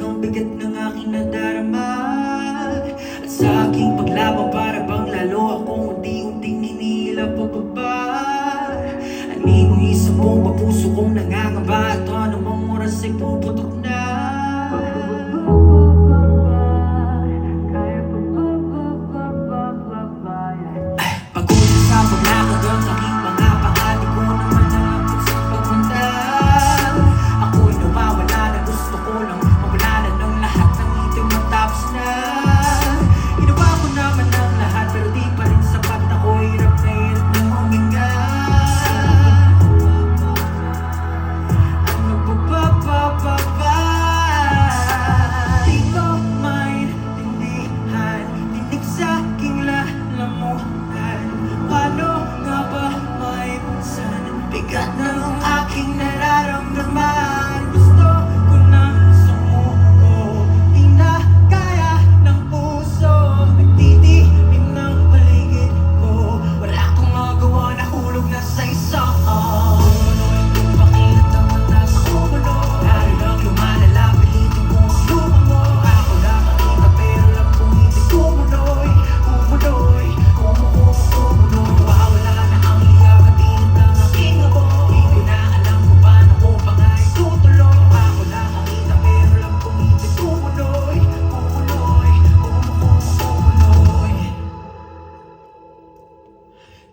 ang bigat ng aking nadarama. At sa aking paglaban para bang lalo akong unti-unting hinihila pababa. Anino isang puso kong nangangamba, at anumang oras ay puputok na. Pagod sa paglakad ang aking mga panga, di ko naman naabot sa pagmanda. Ako'y nawawala na, gusto ko lang mawala na ng lahat ng itim matapos na. Ginawa ko naman ang lahat pero di pa rin sapat. Ako'y hirap na huminga. Ang nagbabababa, di ko maintindihan, tinig sa aking lalamunan. Paano nga ba maipunsan ang bigat ng aking nararamdaman? Gusto ko nang sumuko, di na kaya ng puso. Nagtitilim ng paligid ko, wala akong magawa, nahulog na sa isang yung pakiramdam na nasa kumulo. Lalo lang lumalala, pilitin kong lumango. Ako lang makita pero lang pumiti kumuloy. Kumuloy, kumuloy. Wawala na ang liyaw at init ng aking abo. Di ko na alam kung paano ko pa nga itutuloy. Ako lang makita pero lang pumiti kumuloy. Kumuloy, kumuloy.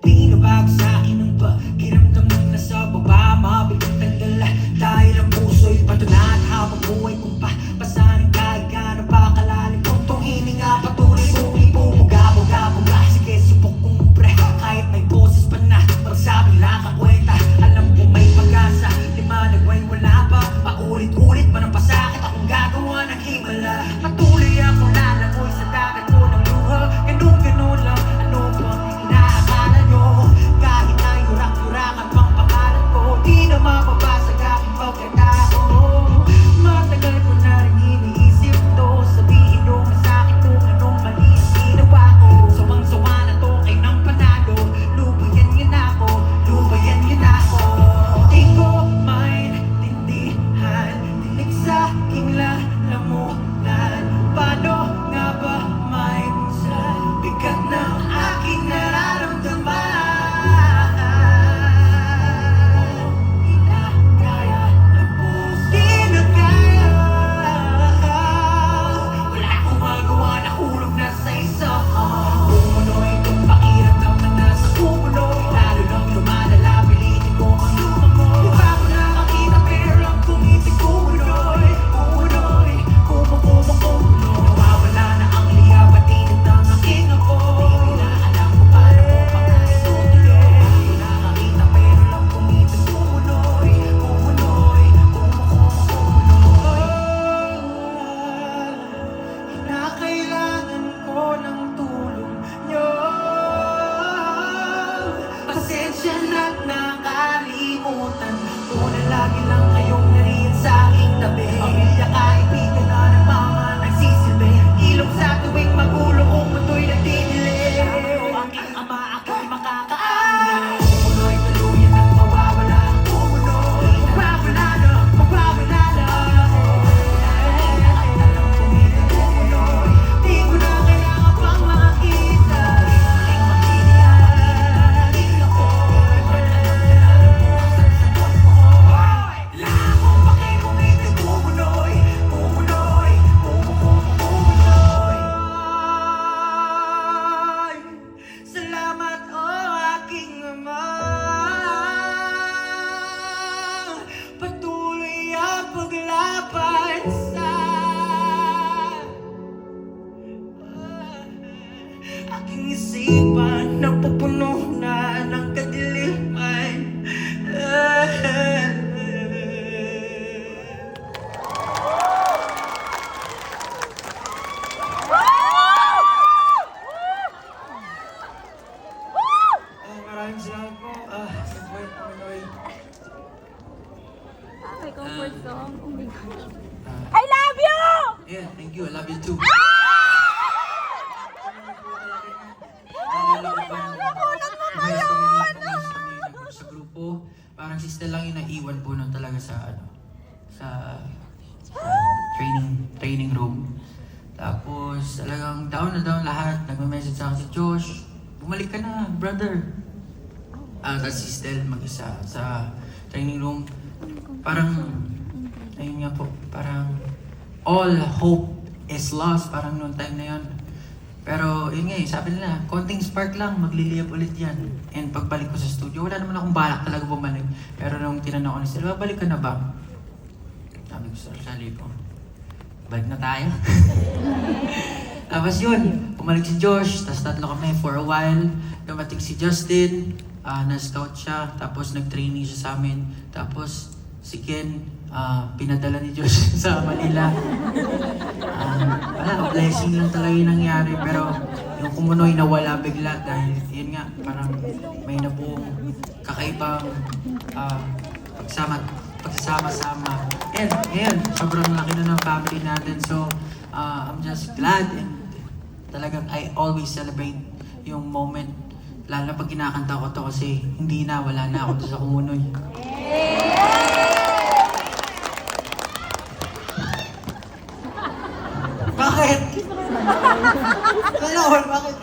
Di nabago sa'kin ang pakiramdam ng nasa baba. Mabigat ang dala dahil ang puso'y pato na. At habang buhay kong papasanin kahit gaano pa kalalim kung tong hininga, patuloy kong ibubuga-buga-buga. Sige, subok kong pre, kahit may boses pa na magsabing nakakwenta. Alam ko may pag-asa, limanag ay wala pa. Paulit-ulit man ang pasakit, akong gagawa ng himala. Patuloy akong lalangoy sa dagat ko ng luha. Ganun-ganun lang, ano bang inaakala nyo? Kahit na yurak-yurakan pang pangalan ko, di na mababasag aking pagkatao. Matagal ko na rin iniisip to, sabihin nyo nga sa'kin kung anong mali ang ginawa ko. Sawang-sawa na to kayo ng panalo, lubayan nyo na ako, lubayan nyo na ako. Di ko maintindihan, tinig sa aking lalamunan. Paano nga ba maipunsan bigat ng aking nararamdaman? Di na kaya ng puso, di na kaya. Wala akong magawa, nahulog na sa isa. Kumuloy itong pakiramdam na nasa kumulo. Lalo lang lumalala, pilitin ko ang lumango. Di ba ko nakakita pero lang pumiti kumuloy. Kumuloy, kumuloy. Nawawala na ang liyaw at init ng aking abo. Di ko na alam kung paano ko pa nga itutuloy. Di ko nakakita pero lang pumiti kumuloy. Kumuloy, kumuloy. Kinakailangan ko ng tulong nyo. Pasensya na't nakalimutan ko na lagi lang kayong nariyan sa aking tabi. Pamilya, kaibigan na ng mga nagsisilbi. Ilong sa tuwing magulo kung muto'y nagdidilim. Ako aking ama, ako'y makakaangin. Kumuloy, tuluyan at mawawala ang kumuloy. Mawawala na, mawawala na. At alam kong hindi kumuloy. Di ko na kailangan pang makakita. Muling magtitiyan. Ako'y alam na alam mo ang sasagot mo. Wala akong pakirong hindi kumuloy. Kumuloy, kumuloy. Salamat o aking ama. Patuloy ang paglaban sa aking isipan na pupuno na ng kadiliman. Maraming salamat po. Sa buhay Panginoy. My comfort song. Oh my gosh. I love you! Yeah, thank you. I love you too. Sa grupo, parang sister lang yung naiwan po nun talaga sa ano, sa training room. Tapos talagang down na down lahat. Nagme-message sa akin si Josh, bumalik ka na, brother. Tapos si Stel mag-isa sa training room. Parang, ayun nga po, parang all hope is lost, parang noong time na yun. Pero yun nga sabi nila, konting spark lang, magliliyap ulit yan. And pagbalik ko sa studio, wala naman akong balak talaga bumalik. Pero nung tinanong ko ni Stel, balik ka na ba? Sabi ko sa sarili ko, balik na tayo. Tapos yun, bumalik si Josh, tapos tatlo kami for a while. Dumating si Justin, na-scout siya, tapos nag-trainee siya sa amin. Tapos si Ken, pinadala ni Josh sa Manila. Wala, blessing lang talaga yung nangyari. Pero yung kumunoy nawala bigla dahil yun nga, parang may nabuong kakaibang pagsama-sama. And ngayon, sobrang laki na ng family natin. So, I'm just glad and talagang I always celebrate yung moment. Lalo na pag kinakanta ko to kasi hindi na, wala na ako doon sa kumunoy. Bakit? Bakit?